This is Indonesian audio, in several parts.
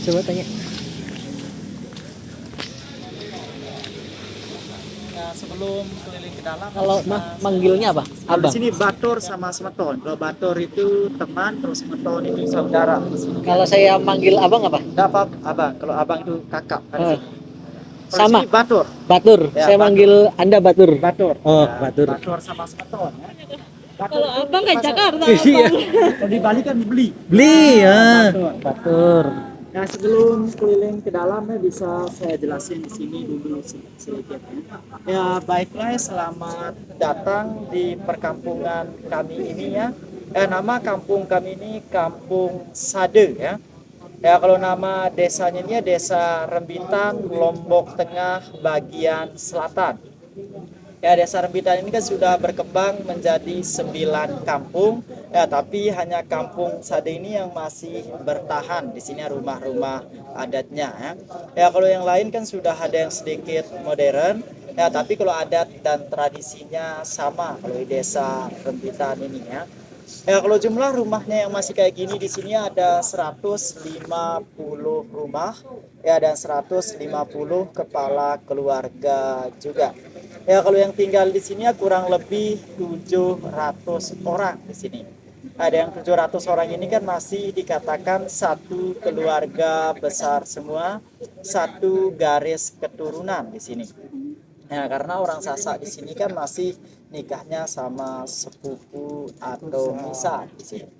Coba tanya. Ya, sebelum keliling ke dalam, Kalau manggilnya apa? di Abang. sini Batur sama Semeton. Kalau Batur itu teman, terus Semeton itu saudara. Kalau saya manggil abang apa? Enggak apa, abang. Kalau abang itu kakak kan di Eh, sini. Kalau di sama. sini Batur. Batur. Ya, Saya Batur. manggil Anda Batur. Batur. Oh, Ya, Batur. Batur sama Semeton. Ya. Batur Kalau itu abang kayak bahasa- Jakarta Iya. abang. Kalau di Bali kan beli. Beli ya. Batur. Batur. Nah, sebelum keliling ke dalamnya bisa saya jelasin di sini dulu sedikit. Ya, baiklah, selamat datang di perkampungan kami ini ya. Nama kampung kami ini Kampung Sade ya. Ya, kalau nama desanya ini ya Desa Rembitan, Lombok Tengah, bagian selatan. Ya, Desa Rembitan ini kan sudah berkembang menjadi 9 kampung. Ya, tapi hanya Kampung Sade ini yang masih bertahan. Di sini rumah-rumah adatnya ya. Ya, kalau yang lain kan sudah ada yang sedikit modern. Ya, tapi kalau adat dan tradisinya sama kalau di Desa Rembitan ini ya. Ya, kalau jumlah rumahnya yang masih kayak gini di sini ada 150 rumah ya, dan 150 kepala keluarga juga. Ya, kalau yang tinggal di sini ya kurang lebih 700 orang di sini. Ada yang 700 orang ini kan masih dikatakan satu keluarga besar semua, satu garis keturunan di sini. Nah, karena orang Sasak di sini kan masih nikahnya sama sepupu atau misa di sini.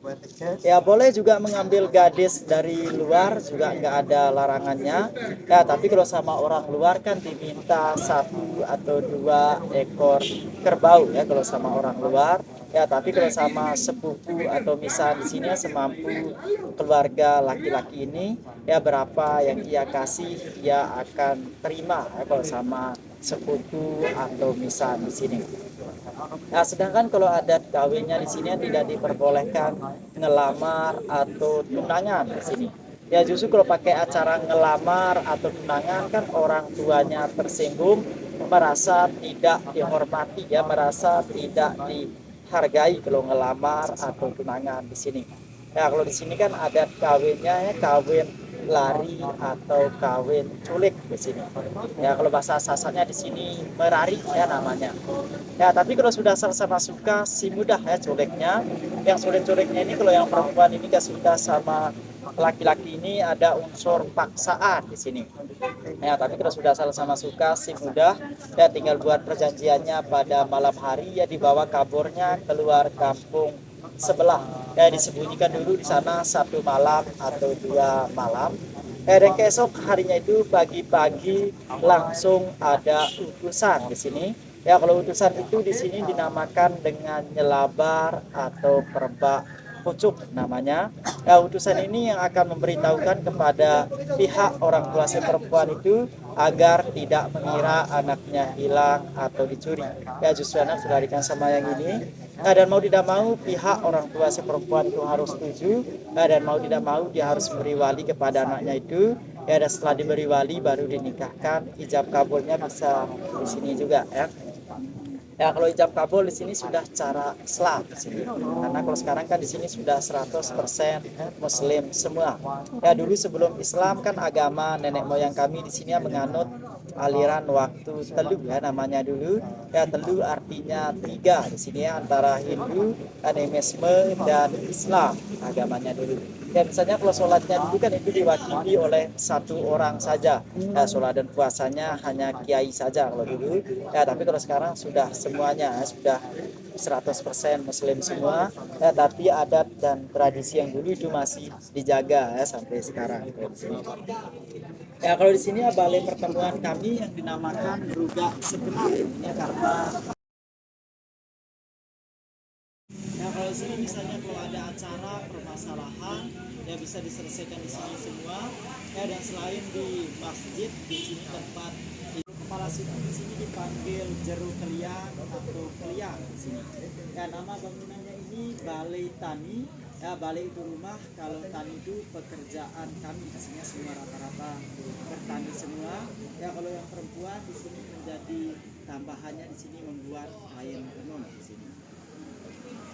Ya, boleh juga mengambil gadis dari luar, juga nggak ada larangannya. Ya, tapi kalau sama orang luar kan diminta 1 atau 2 ekor kerbau ya kalau sama orang luar. Ya, tapi kalau sama sepupu atau misa di sini ya, semampu keluarga laki-laki ini ya berapa yang ia kasih ia akan terima ya, kalau sama sepupu atau misa di sini. Nah, sedangkan kalau adat kawinnya di sini tidak diperbolehkan ngelamar atau tunangan di sini. Ya, justru kalau pakai acara ngelamar atau tunangan kan orang tuanya tersinggung, merasa tidak dihormati ya, merasa tidak dihargai kalau ngelamar atau tunangan di sini. Ya, kalau di sini kan adat kawinnya ya kawin lari atau kawin culik di sini. Ya, kalau bahasa Sasaknya di sini merari ya namanya. Ya, tapi kalau sudah sama-sama suka si mudah ya culiknya. Yang culik-culiknya ini kalau yang perempuan ini kan sudah sama laki-laki ini ada unsur paksaan di sini. Ya, tapi kalau sudah sama-sama suka si mudah ya tinggal buat perjanjiannya pada malam hari ya dibawa kaburnya keluar kampung sebelah. Ya, disembunyikan dulu di sana 1 malam atau 2 malam. Dan keesok harinya itu pagi-pagi langsung ada utusan di sini. Ya, kalau utusan itu di sini dinamakan dengan nyelabar atau perebak pucuk namanya. Ya, utusan ini yang akan memberitahukan kepada pihak orang tua si perempuan itu agar tidak mengira anaknya hilang atau dicuri. Ya, justru anak sudah dilarikan sama yang ini. Nah, dan mau tidak mau pihak orang tua si perempuan itu harus setuju. Nah, dan mau tidak mau dia harus beri wali kepada anaknya itu. Ya, dan setelah diberi wali baru dinikahkan. Ijab kabulnya bisa di sini juga ya. Ya, kalau ijab kabul di sini sudah cara Islam di sini. Karena kalau sekarang kan di sini sudah 100% Muslim semua. Ya, dulu sebelum Islam kan agama nenek moyang kami di sini menganut aliran waktu telu ya namanya dulu. Ya, telu artinya 3 di sini ya, antara Hindu, animisme dan Islam agamanya dulu. Ya, misalnya kalau sholatnya dulu kan itu diwakili oleh 1 orang saja. Ya, sholat dan puasanya hanya kiai saja kalau dulu. Ya, tapi kalau sekarang sudah semuanya sudah 100% Muslim semua. Ya, tapi adat dan tradisi yang dulu itu masih dijaga ya sampai sekarang. Ya, kalau di sini ya balai pertemuan kami yang dinamakan Rugak Segenap ya, karena ya kalau di sini misalnya kalau ada acara permasalahan ya bisa diselesaikan di sini semua ya, dan selain di masjid di sini tempat kepala suku di sini dipanggil Jeru Keliang atau Keliang di sini. Ya, nama bangunannya ini Balai Tani. Ya, balai itu rumah, kalau tani itu pekerjaan kami di sini semua rata-rata bertani semua. Ya, kalau yang perempuan di sini menjadi tambahannya di sini membuat kain tenun di sini.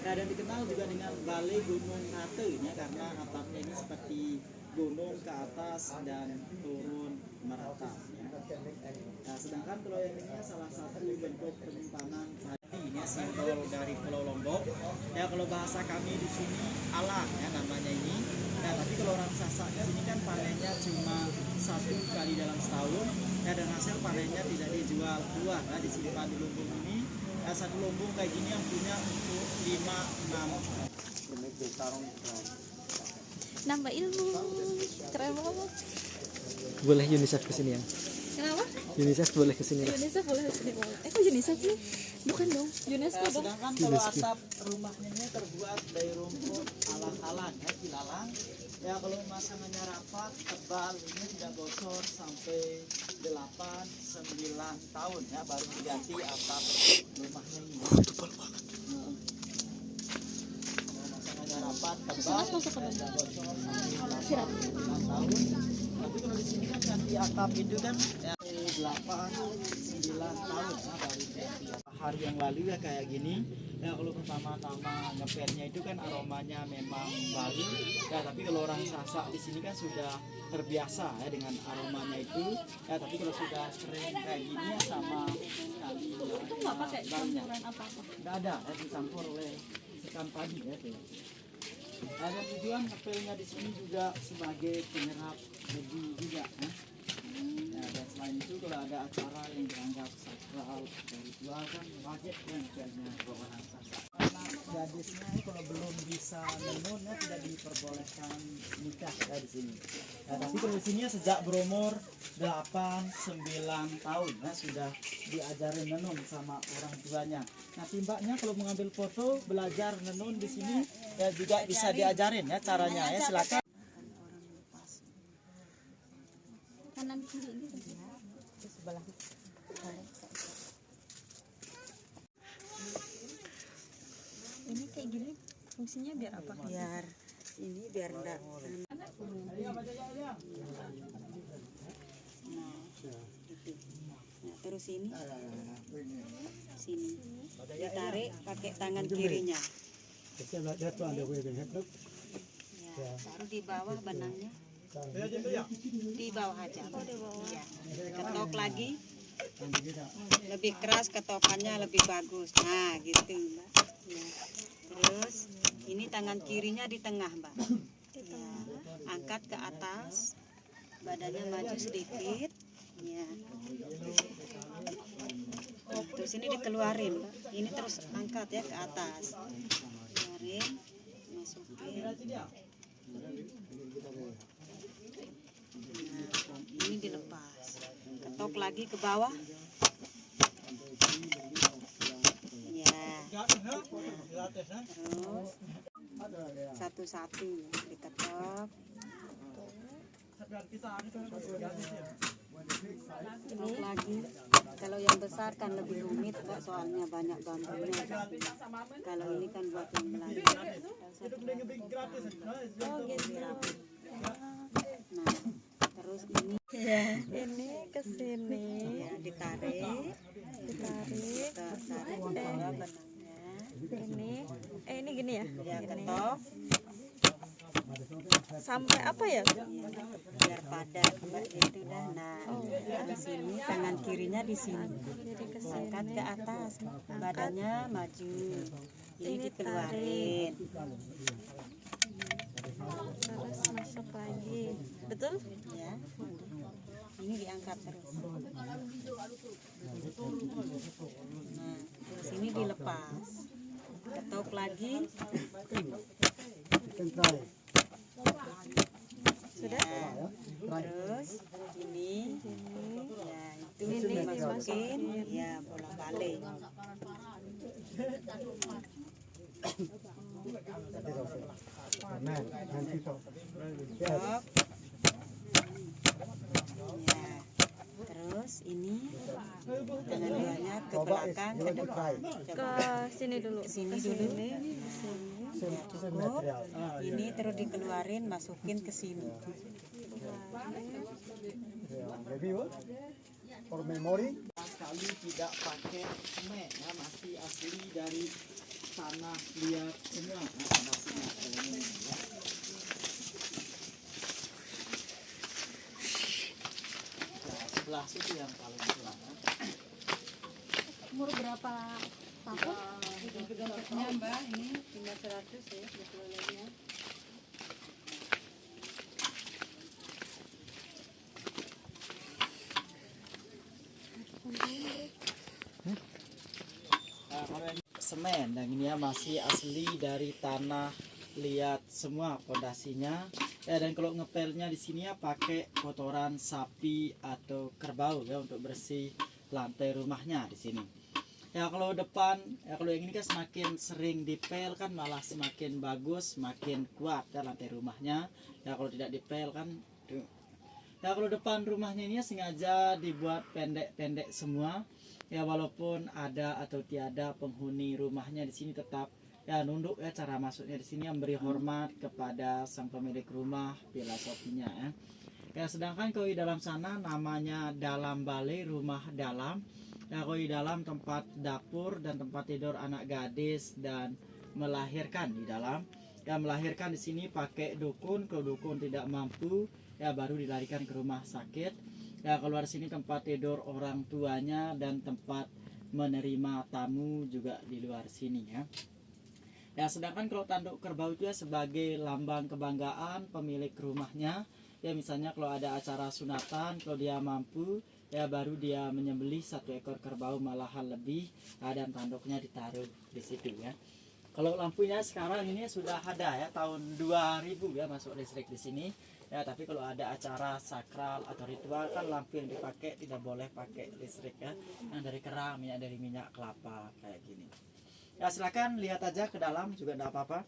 Nah, dan dikenal juga dengan Balai Gunung Rate ya, karena atapnya ini seperti gunung ke atas dan turun merata ya. Nah, sedangkan kalau yang ini salah satu bentuk penyimpanan padi, ini simbol dari Pulau Lombok ya. Kalau bahasa kami di sini alang ya namanya ini. Nah, tapi kalau orang Sasak di sini kan panennya cuma 1 kali dalam setahun ya, dan hasil panennya tidak dijual keluar ya, disimpan di lumbung ini. Nah, satu lumbung kayak gini yang punya untuk 5-6 Nambah ilmu. Keren banget. Boleh UNICEF kesini ya? Kenapa? UNICEF boleh kesini lah. UNICEF boleh kesini boleh. Kok UNICEF sih? Bukan dong. UNESCO dong. Sedangkan kalau atap rumahnya ini terbuat dari rumput alang-alang ya, ilalang ya. Kalau pemasangannya rapat, tebal, ini tidak bocor sampai 8-9 tahun ya, baru diganti atap rumahnya ini. Pemasangannya rapat, tebal, tidak bocor sampai 8-9 tahun. Tapi kalau di sini kan ganti atap itu kan ya 8-9 tahun ya, baru ganti. Hari yang lalu ya kayak gini ya, kalau pertama-tama ngepetnya itu kan aromanya memang bau ya, tapi kalau orang Sasak di sini kan sudah terbiasa ya dengan aromanya itu ya. Tapi kalau sudah sering kayak gini ya, sama sekali Itu nggak pakai baunya campuran apa-apa. nggak ada ya, dicampur oleh sekam padi ya tuh. Nah, dan tujuan ngepelnya di sini juga sebagai penyerap debu juga ya. Nah, dan selain itu kalau ada acara yang dianggap sakral atau ritual kan wajib kan kayaknya orang Sasak. Karena gadisnya kalau belum bisa menenun ya tidak diperbolehkan nikah ya di sini. Nah, tapi kalau di sini ya sejak berumur 8-9 tahun ya sudah diajarin menenun sama orang tuanya. Nah, timbaknya kalau mengambil foto belajar menenun di sini ya juga bisa diajarin ya caranya ya, silakan. Kanan kiri gitu. Sebelah. Ini kayak gini fungsinya biar apa? Biar ini biar enggak. Nah, gitu. Nah, terus ini sini ditarik pakai tangan kirinya. Ya, taruh di bawah benangnya. Di bawah aja. Oh, di bawah. Ya. Ketok lagi. Lebih keras ketokannya lebih bagus. Nah, gitu, Mbak. Ya. Terus ini tangan kirinya di tengah, Mbak. Ya. Angkat ke atas. Badannya maju sedikit. Ya. Terus ini dikeluarin, Mbak. Ini terus angkat ya ke atas. Keluarin, masukin. Nah, ini dilepas. Ketok lagi ke bawah. Ya. Terus satu-satu diketok. Ketok lagi. Kalau yang besar kan lebih rumit, Kak, soalnya banyak bambunya. Kalau ini kan buat yang lain. Oh gitu. Nah, terus ini Ini ke sini. ya, ditarik ke bawah benangnya. Ini gini ya. Ya, Gini. ketok. Sampai apa ya? Biar padat, Mbak, itu dah. Nah, di sini tangan kirinya di sini. Jadi ke sini. Angkat ke atas, badannya maju. Ini dikeluarin. Terus masuk lagi. Betul? Ya. Ini diangkat terus. Nah, terus ini dilepas. Ketok lagi. Sudah? Ya. Terus ini ya itu dimasukin ya bola balik. Ketok. Ya. Terus ini dengan duanya ke belakang ke depan. Ke sini dulu. Sini dulu. Ya, cukup. Ini terus dikeluarin, masukin ke sini. Sekali tidak pakai semen ya, masih asli dari tanah liat semua. Nah, fondasinya kayak gini, ya. Nah, sebelah situ yang paling tua. Umur berapa tahun? Bentuknya Mbak ini 500 ya betulnya. Nah, kalau yang semen dan ini ya masih asli dari tanah liat semua fondasinya. Ya, dan kalau ngepelnya di sini ya pakai kotoran sapi atau kerbau ya untuk bersih lantai rumahnya di sini. Ya kalau depan, ya kalau yang ini kan semakin sering dipel kan malah semakin bagus, semakin kuat ya lantai rumahnya. Ya kalau tidak dipel kan tuh. Ya kalau depan rumahnya ini ya sengaja dibuat pendek-pendek semua. Ya walaupun ada atau tiada penghuni rumahnya di sini tetap ya nunduk ya, cara masuknya di sini memberi hormat kepada sang pemilik rumah, filosofinya ya. Ya sedangkan kalau di dalam sana namanya dalam balai, rumah dalam. Ya kalau di dalam tempat dapur dan tempat tidur anak gadis dan melahirkan di dalam. Ya melahirkan di sini pakai dukun, kalau dukun tidak mampu ya baru dilarikan ke rumah sakit. Ya keluar sini tempat tidur orang tuanya dan tempat menerima tamu juga di luar sini ya. Ya sedangkan kalau tanduk kerbau itu ya sebagai lambang kebanggaan pemilik rumahnya. Ya misalnya kalau ada acara sunatan, kalau dia mampu ya baru dia menyembelih 1 ekor kerbau malahan lebih, dan tanduknya ditaruh di situ ya. Kalau lampunya sekarang ini sudah ada ya, tahun 2000 ya masuk listrik di sini. Ya tapi kalau ada acara sakral atau ritual kan lampu yang dipakai tidak boleh pakai listrik ya, yang dari kerang, dari minyak kelapa kayak gini. Ya silakan lihat aja ke dalam juga tidak apa-apa.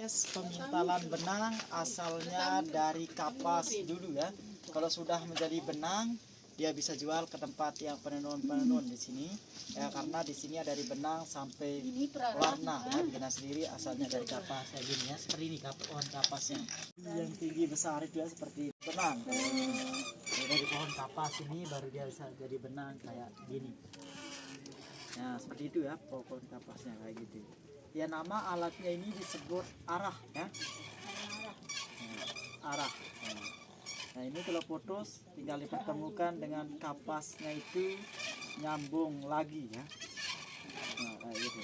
Pemintalan benang asalnya dari kapas dulu ya. Kalau sudah menjadi benang, dia bisa jual ke tempat yang penenun-penenun di sini. Ya karena di sini ada dari benang sampai warna ya, bikinan sendiri asalnya dari kapas kayak gini ya. Seperti ini pohon kapasnya. Yang tinggi besar itu ya seperti benang. Ya, dari pohon kapas ini baru dia bisa jadi benang kayak gini. Nah seperti itu ya pohon kapasnya kayak gitu. Ya nama alatnya ini disebut arah ya. Arah. Nah ini kalau putus tinggal dipertemukan dengan kapasnya itu nyambung lagi ya. Nah kayak gitu.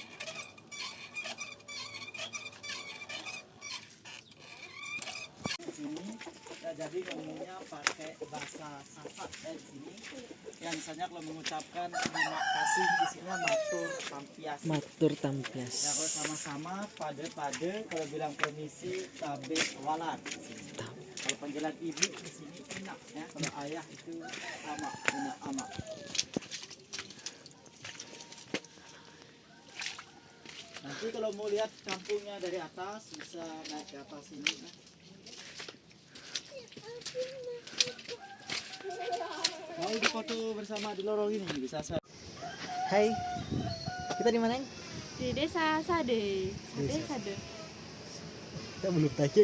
Sini ya, jadi ngomongnya pakai bahasa Sasak ya di sini. Yang misalnya kalau mengucapkan terima kasih di sini matur tampias. Matur tampias. Ya kalau sama-sama pade-pade, kalau bilang permisi tabe walan. Kalau panggilan ibu di sini enak ya. Kalau ayah itu ama, enak ama. Nanti kalau mau lihat kampungnya dari atas bisa naik ke atas ini. Ya. Mau dipoto bersama di lorong ini bisa saya. Hai, kita di mana? Di desa Sade. Sade. Kita belum tanya.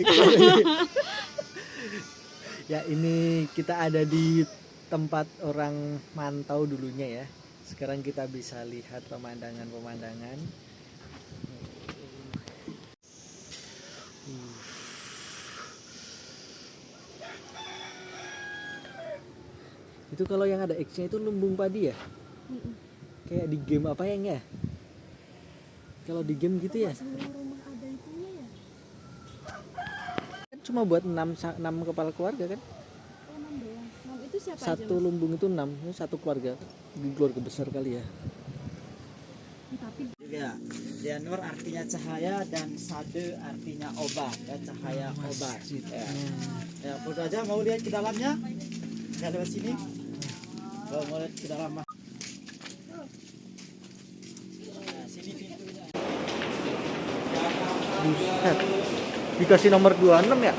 Ya ini kita ada di tempat orang mantau dulunya ya. Sekarang kita bisa lihat pemandangan-pemandangan. Itu kalau yang ada X-nya itu lumbung padi ya? Kayak di game apa ya? Kalau di game gitu ya? Semua rumah ada itunya ya? Kan cuma buat 6 kepala keluarga kan? Oh 6 doang. 6 itu siapa aja? Satu lumbung itu 6, ini satu keluarga. Di keluarga besar kali ya. Tapi Juga Janur artinya cahaya dan Sade artinya obat ya, cahaya obat. Ya. Ya, foto aja mau lihat ke dalamnya? Ya lewat sini. Kalau mau lihat ke dalam mah. Nah, sini pintunya. Buset. Dikasih nomor 26 ya?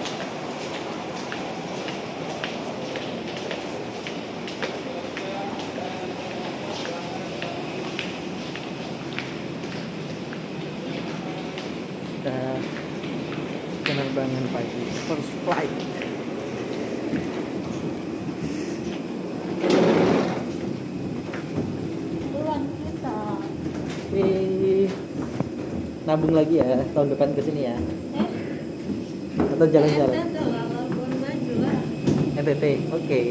penerbangan pagi first flight. Pulang kita. Nabung lagi ya tahun depan kesini ya, atau jalan-jalan NTT. Oke.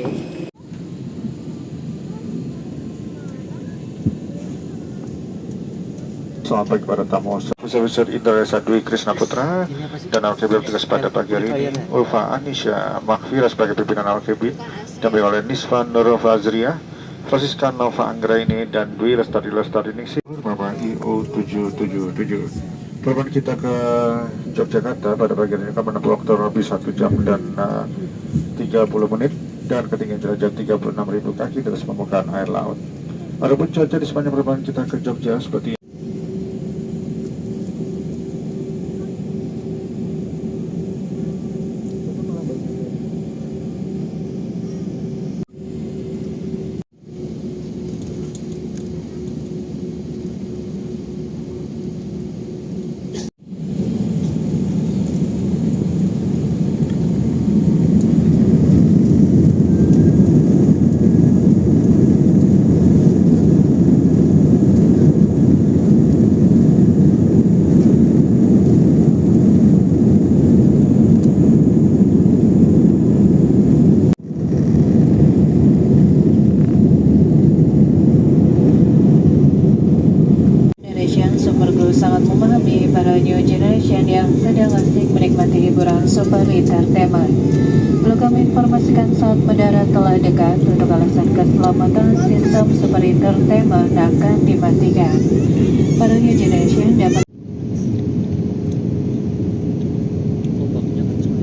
Selamat pagi kepada tamu Officer Indra Dwi Krishna Putra Ini apa sih? dan LKB bertugas pada pagi hari ini. Ulfa Anisha Makfira sebagai pimpinan LKB, didampingi oleh Nisvan Nurul Fazria, Francisca Nova Anggraini dan Dwi Lestari Ningsih. Bapak IO 777. Penerbangan kita ke Yogyakarta pada pagi hari ini akan menempuh waktu lebih 1 jam dan 30 menit dan ketinggian derajat 36.000 kaki di atas permukaan air laut. Adapun cuaca di sepanjang penerbangan kita ke Jogja seperti Generation Supergroup sangat memahami para new generation yang sedang asik menikmati hiburan super entertainment. Perlu kami informasikan saat mendarat telah dekat untuk alasan keselamatan sistem super entertainment akan dimatikan. Para new generation dapat Ombaknya kenceng.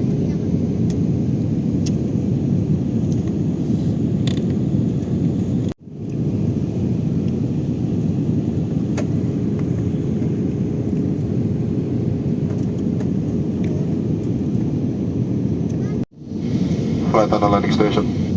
Flight Landing Station.